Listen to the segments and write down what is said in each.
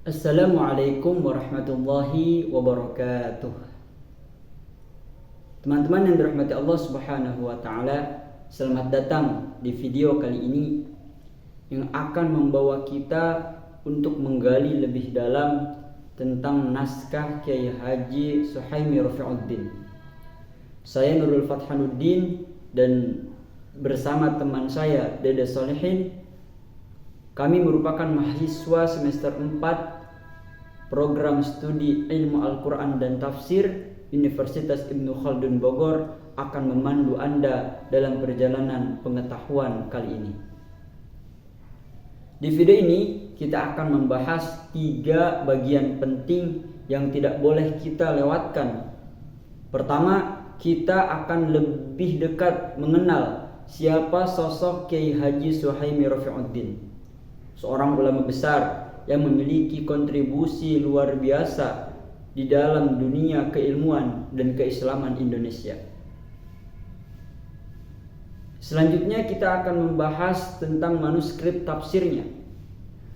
Assalamualaikum warahmatullahi wabarakatuh. Teman-teman yang dirahmati Allah Subhanahu wa taala, selamat datang di video kali ini yang akan membawa kita untuk menggali lebih dalam tentang naskah Kiai Haji Suhaimi Rafiuddin. Saya Nurul Fathanuddin dan bersama teman saya Dede Solehin, kami merupakan mahasiswa semester 4 program studi ilmu Al-Quran dan Tafsir Universitas Ibnu Khaldun Bogor akan memandu Anda dalam perjalanan pengetahuan kali ini. Di video ini kita akan membahas 3 bagian penting yang tidak boleh kita lewatkan. Pertama, kita akan lebih dekat mengenal siapa sosok Kiai Haji Suhaimi Rafiuddin, seorang ulama besar yang memiliki kontribusi luar biasa di dalam dunia keilmuan dan keislaman Indonesia. Selanjutnya kita akan membahas tentang manuskrip tafsirnya,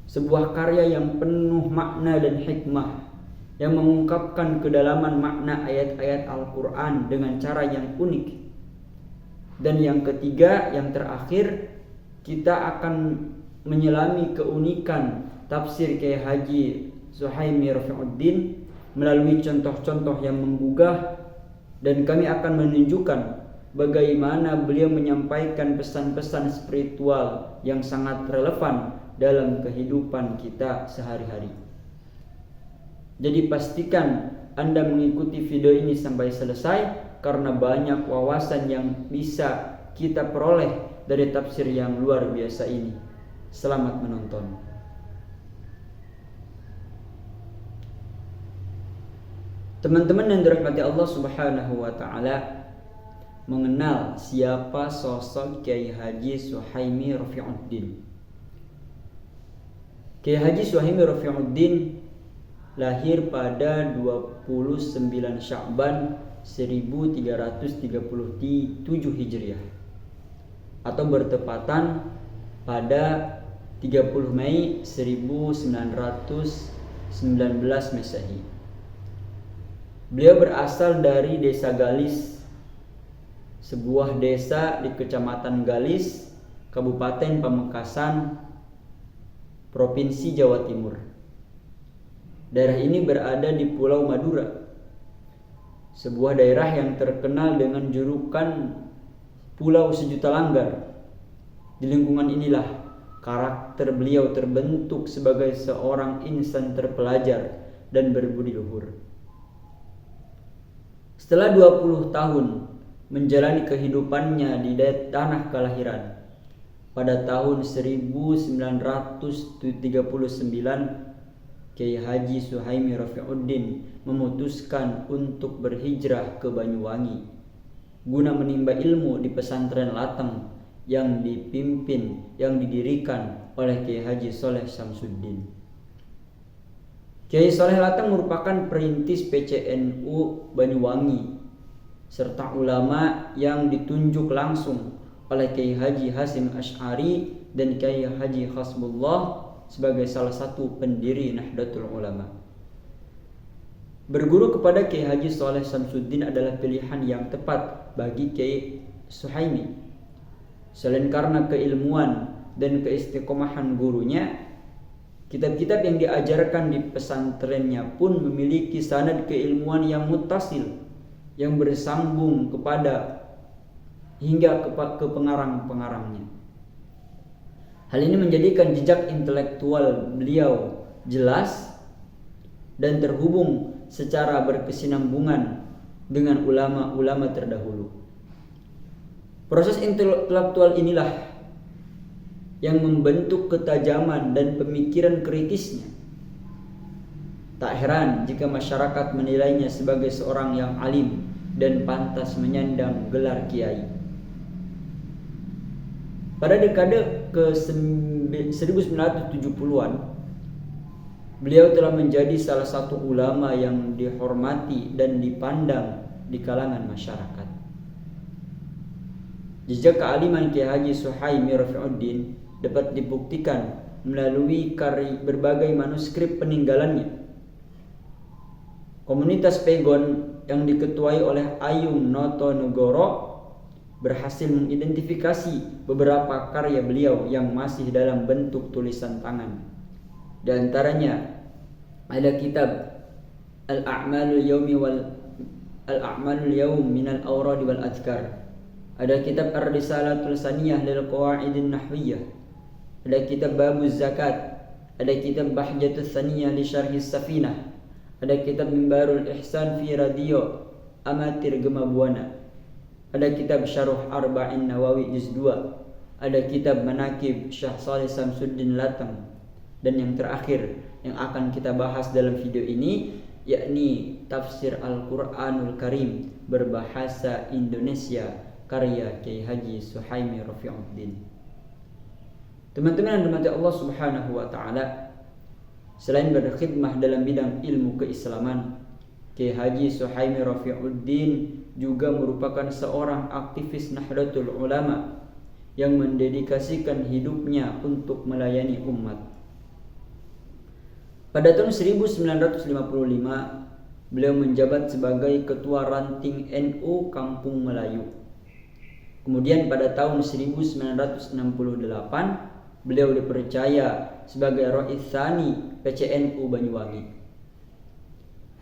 sebuah karya yang penuh makna dan hikmah yang mengungkapkan kedalaman makna ayat-ayat Al-Quran dengan cara yang unik. Dan yang ketiga, yang terakhir, kita akan menyelami keunikan tafsir Kiai Haji Suhaimi Rafiuddin melalui contoh-contoh yang menggugah, dan kami akan menunjukkan bagaimana beliau menyampaikan pesan-pesan spiritual yang sangat relevan dalam kehidupan kita sehari-hari. Jadi pastikan Anda mengikuti video ini sampai selesai, karena banyak wawasan yang bisa kita peroleh dari tafsir yang luar biasa ini. Selamat menonton. Teman-teman yang dirahmati Allah Subhanahu wa taala, mengenal siapa sosok Kiai Haji Suhaimi Rafiuddin. Kiai Haji Suhaimi Rafiuddin lahir pada 29 Sya'ban 1337 Hijriah atau bertepatan pada 30 Mei 1919 Masehi. Beliau berasal dari desa Galis, sebuah desa di Kecamatan Galis, Kabupaten Pamekasan, Provinsi Jawa Timur. Daerah ini berada di Pulau Madura, sebuah daerah yang terkenal dengan julukan Pulau Sejuta Langgar. Di lingkungan inilah karakter beliau terbentuk sebagai seorang insan terpelajar dan berbudi luhur. Setelah 20 tahun menjalani kehidupannya di tanah kelahiran, pada tahun 1939 Kiai Haji Suhaimi Rafiuddin memutuskan untuk berhijrah ke Banyuwangi guna menimba ilmu di pesantren Lateng yang didirikan oleh Kiai Haji Soleh Samsuddin. Kiai Soleh Lateng merupakan perintis PCNU Banyuwangi serta ulama yang ditunjuk langsung oleh Kiai Haji Hasyim Asy'ari dan Kiai Haji Hasbullah sebagai salah satu pendiri Nahdlatul Ulama. Berguru kepada Kiai Haji Soleh Samsuddin adalah pilihan yang tepat bagi Kiai Suhaimi. Selain karena keilmuan dan keistiqomahan gurunya, kitab-kitab yang diajarkan di pesantrennya pun memiliki sanad keilmuan yang muttasil, yang bersambung hingga ke pengarang-pengarangnya. Hal ini menjadikan jejak intelektual beliau jelas dan terhubung secara berkesinambungan dengan ulama-ulama terdahulu. Proses intelektual inilah yang membentuk ketajaman dan pemikiran kritisnya. Tak heran jika masyarakat menilainya sebagai seorang yang alim dan pantas menyandang gelar kiai. Pada dekade ke-1970-an, beliau telah menjadi salah satu ulama yang dihormati dan dipandang di kalangan masyarakat. Jejak kealiman Kiai Haji Suhaimi Rafiuddin dapat dibuktikan melalui berbagai manuskrip peninggalannya. Komunitas Pegon yang diketuai oleh Ayung Notonegoro berhasil mengidentifikasi beberapa karya beliau yang masih dalam bentuk tulisan tangan. Di antaranya ada kitab Al-A'malul Yawm min al-Awrad wal Adhkar. Ada kitab Ar-Risalatul Saniyah lil Qawaidin Nahwiyah. Ada kitab Babuz Zakat. Ada kitab Bahjatus Saniyah li Syarhis Safinah. Ada kitab Mimbarul Ihsan fi Radio Amatir Gema Buana. Ada kitab Syarh Arba'in Nawawi Juz 2. Ada kitab Manaqib Syekh Shalih Samsuddin Latang. Dan yang terakhir yang akan kita bahas dalam video ini yakni Tafsir Al-Qur'anul Karim berbahasa Indonesia karya Kiai Haji Suhaimi Rafi'uddin. Teman-teman yang dirahmati Allah Subhanahu wa taala, selain berkhidmah dalam bidang ilmu keislaman, Kiai Haji Suhaimi Rafi'uddin juga merupakan seorang aktivis Nahdlatul Ulama yang mendedikasikan hidupnya untuk melayani umat. Pada tahun 1955, beliau menjabat sebagai Ketua Ranting NU Kampung Melayu. Kemudian pada tahun 1968, beliau dipercaya sebagai Rais Tsani PCNU Banyuwangi.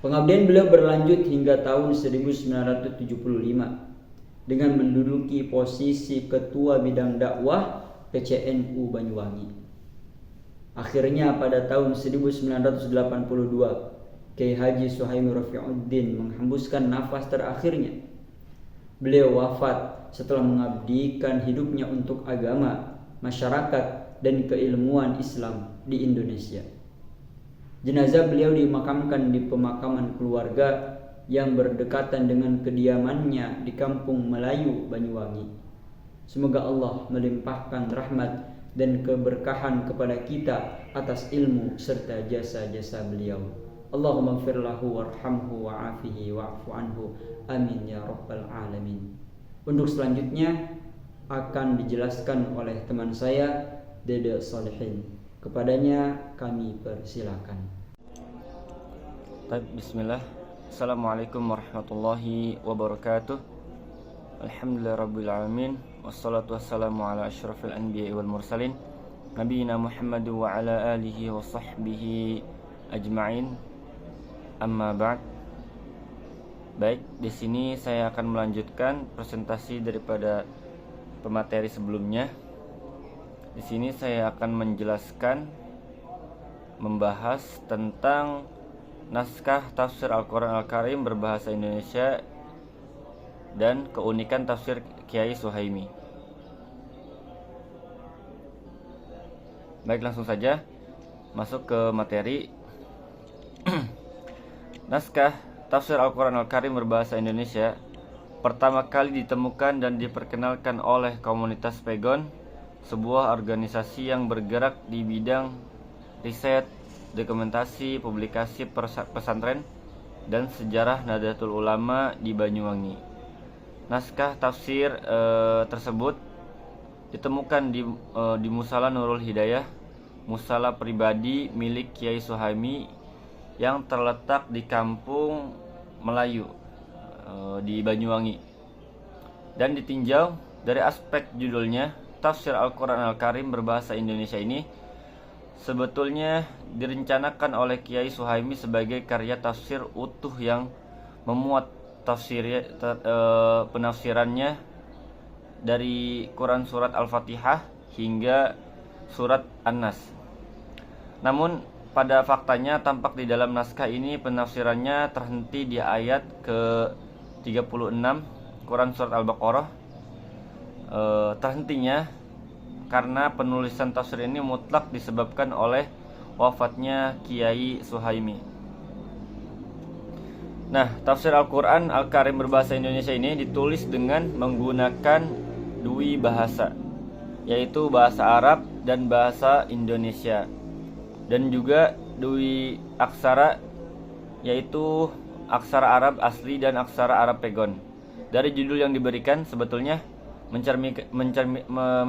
Pengabdian beliau berlanjut hingga tahun 1975 dengan menduduki posisi Ketua Bidang Dakwah PCNU Banyuwangi. Akhirnya pada tahun 1982, Kiai Haji Suhaimi Rafi'uddin menghembuskan nafas terakhirnya. Beliau wafat setelah mengabdikan hidupnya untuk agama, masyarakat, dan keilmuan Islam di Indonesia. Jenazah beliau dimakamkan di pemakaman keluarga yang berdekatan dengan kediamannya di Kampung Melayu, Banyuwangi. Semoga Allah melimpahkan rahmat dan keberkahan kepada kita atas ilmu serta jasa-jasa beliau. Allahumma ighfir lahu warhamhu wa'afihi wa'fu anhu. Amin ya rabbal alamin. Untuk selanjutnya akan dijelaskan oleh teman saya, Dede Salihin. Kepadanya kami persilakan. Bismillah. Assalamualaikum warahmatullahi wabarakatuh. Alhamdulillahirabbil alamin. Wassalatu wassalamu ala asyrafil anbiya'i wal mursalin nabiyina Muhammad wa ala alihi wa sahbihi ajma'in. Amma ba'd. Baik, di sini saya akan melanjutkan presentasi daripada pemateri sebelumnya. Di sini saya akan membahas tentang naskah tafsir Al-Quran Al-Karim berbahasa Indonesia dan keunikan tafsir Kiai Suhaimi. Baik, langsung saja masuk ke materi. Naskah tafsir Al-Quran Al-Karim berbahasa Indonesia pertama kali ditemukan dan diperkenalkan oleh komunitas Pegon, sebuah organisasi yang bergerak di bidang riset, dokumentasi, publikasi pesantren, dan sejarah Nahdlatul Ulama di Banyuwangi. Naskah tafsir tersebut ditemukan di Musala Nurul Hidayah, musala pribadi milik Kiai Suhaimi yang terletak di Kampung Melayu di Banyuwangi. Dan ditinjau dari aspek judulnya, tafsir Al-Quran Al-Karim berbahasa Indonesia ini sebetulnya direncanakan oleh Kiai Suhaimi sebagai karya tafsir utuh yang memuat penafsirannya dari Quran surat Al-Fatihah hingga surat An-Nas. Namun pada faktanya tampak di dalam naskah ini penafsirannya terhenti di ayat ke-36 Quran surat Al-Baqarah. Terhentinya karena penulisan tafsir ini mutlak disebabkan oleh wafatnya Kiai Suhaimi. Nah, tafsir Al-Quran Al-Karim berbahasa Indonesia ini ditulis dengan menggunakan dua bahasa, yaitu bahasa Arab dan bahasa Indonesia, dan juga dua aksara, yaitu aksara Arab asli dan aksara Arab Pegon. Dari judul yang diberikan sebetulnya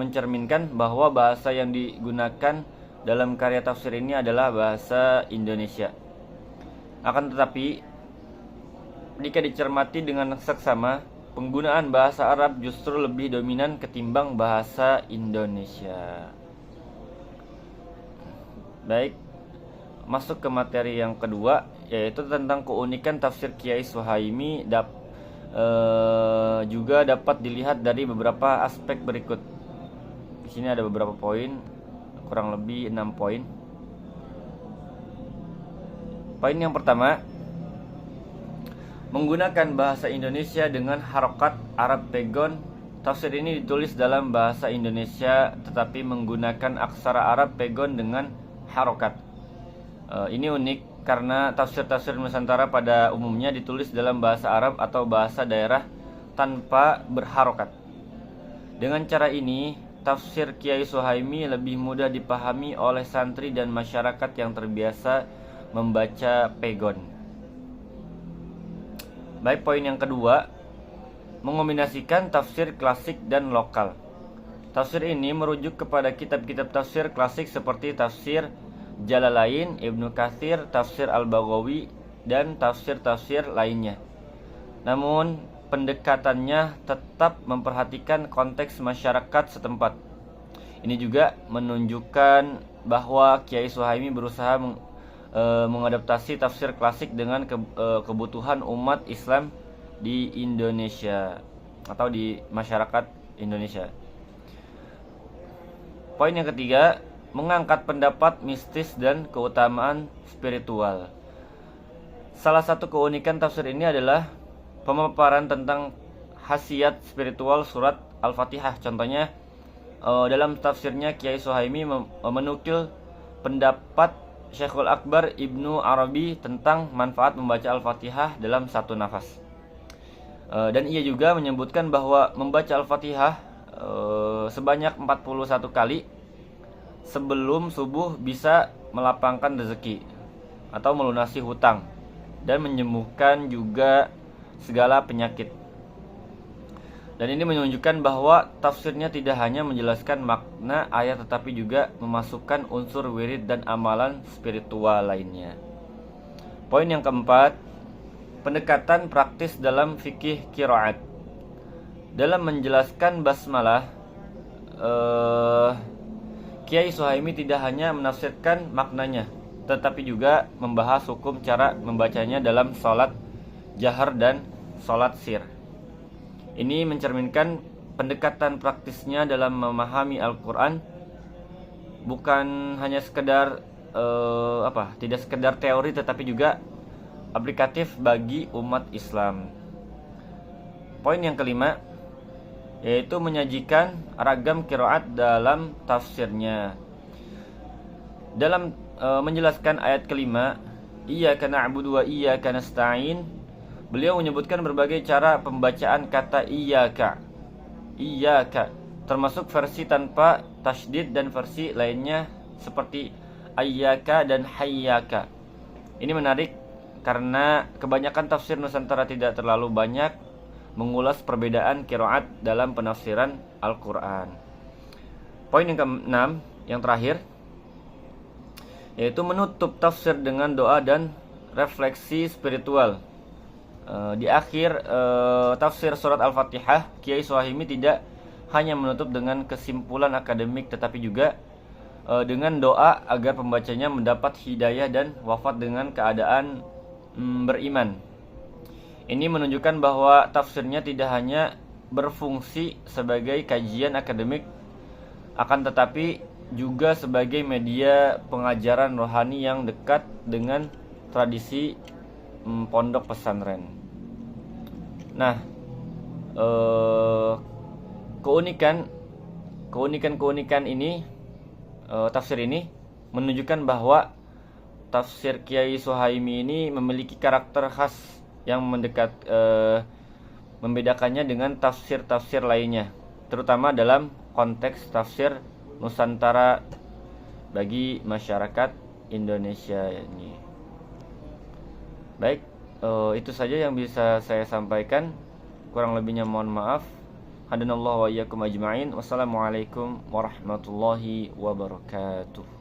mencerminkan bahwa bahasa yang digunakan dalam karya tafsir ini adalah bahasa Indonesia. Akan tetapi, jika dicermati dengan seksama, penggunaan bahasa Arab justru lebih dominan ketimbang bahasa Indonesia. Baik, masuk ke materi yang kedua, yaitu tentang keunikan tafsir Kiai Suhaimi juga dapat dilihat dari beberapa aspek berikut. Di sini ada beberapa poin, kurang lebih 6 poin. Poin yang pertama, menggunakan bahasa Indonesia dengan harokat Arab Pegon. Tafsir ini ditulis dalam bahasa Indonesia tetapi menggunakan aksara Arab Pegon dengan harokat. Ini unik karena tafsir-tafsir Nusantara pada umumnya ditulis dalam bahasa Arab atau bahasa daerah tanpa berharokat. Dengan cara ini, tafsir Kiai Suhaimi lebih mudah dipahami oleh santri dan masyarakat yang terbiasa membaca Pegon. Baik, poin yang kedua, mengombinasikan tafsir klasik dan lokal. Tafsir ini merujuk kepada kitab-kitab tafsir klasik seperti tafsir Jalalain, Ibnu Katsir, tafsir Al-Baghawi, dan tafsir-tafsir lainnya. Namun, pendekatannya tetap memperhatikan konteks masyarakat setempat. Ini juga menunjukkan bahwa Kiai Suhaimi berusaha mengadaptasi tafsir klasik dengan kebutuhan umat Islam di Indonesia atau di masyarakat Indonesia. Poin yang ketiga, mengangkat pendapat mistis dan keutamaan spiritual. Salah satu keunikan tafsir ini adalah pemaparan tentang khasiat spiritual surat Al-Fatihah. Contohnya, dalam tafsirnya Kiai Suhaimi menukil pendapat Syekhul Akbar Ibnu Arabi tentang manfaat membaca Al-Fatihah dalam satu nafas. Dan ia juga menyebutkan bahwa membaca Al-Fatihah sebanyak 41 kali sebelum subuh bisa melapangkan rezeki atau melunasi hutang dan menyembuhkan juga segala penyakit. Dan ini menunjukkan bahwa tafsirnya tidak hanya menjelaskan makna ayat tetapi juga memasukkan unsur wirid dan amalan spiritual lainnya. Poin yang keempat, pendekatan praktis dalam fikih qiraat. Dalam menjelaskan basmalah, Kiai Suhaimi tidak hanya menafsirkan maknanya, tetapi juga membahas hukum cara membacanya dalam salat jahar dan salat sir. Ini mencerminkan pendekatan praktisnya dalam memahami Al-Quran, bukan hanya sekedar tidak sekedar teori tetapi juga aplikatif bagi umat Islam. Poin yang kelima, yaitu menyajikan ragam qiraat dalam tafsirnya. Dalam menjelaskan ayat kelima, Iyyaka na'budu wa iyyaka nasta'in, beliau menyebutkan berbagai cara pembacaan kata iyyaka, termasuk versi tanpa tasydid dan versi lainnya seperti ayyaka dan hayyaka. Ini menarik karena kebanyakan tafsir Nusantara tidak terlalu banyak mengulas perbedaan qiraat dalam penafsiran Al-Quran. Poin yang keenam, yang terakhir, yaitu menutup tafsir dengan doa dan refleksi spiritual. Di akhir tafsir surat Al-Fatihah, Kiai Suhaimi tidak hanya menutup dengan kesimpulan akademik tetapi juga dengan doa agar pembacanya mendapat hidayah dan wafat dengan keadaan beriman. Ini menunjukkan bahwa tafsirnya tidak hanya berfungsi sebagai kajian akademik, akan tetapi juga sebagai media pengajaran rohani yang dekat dengan tradisi pondok pesantren. Nah, keunikan ini, tafsir ini menunjukkan bahwa tafsir Kiai Suhaimi ini memiliki karakter khas yang membedakannya dengan tafsir-tafsir lainnya, terutama dalam konteks tafsir Nusantara bagi masyarakat Indonesia ini. Baik, itu saja yang bisa saya sampaikan. Kurang lebihnya mohon maaf. Hadanallahu wa iyyakum ajma'in. Wassalamualaikum warahmatullahi wabarakatuh.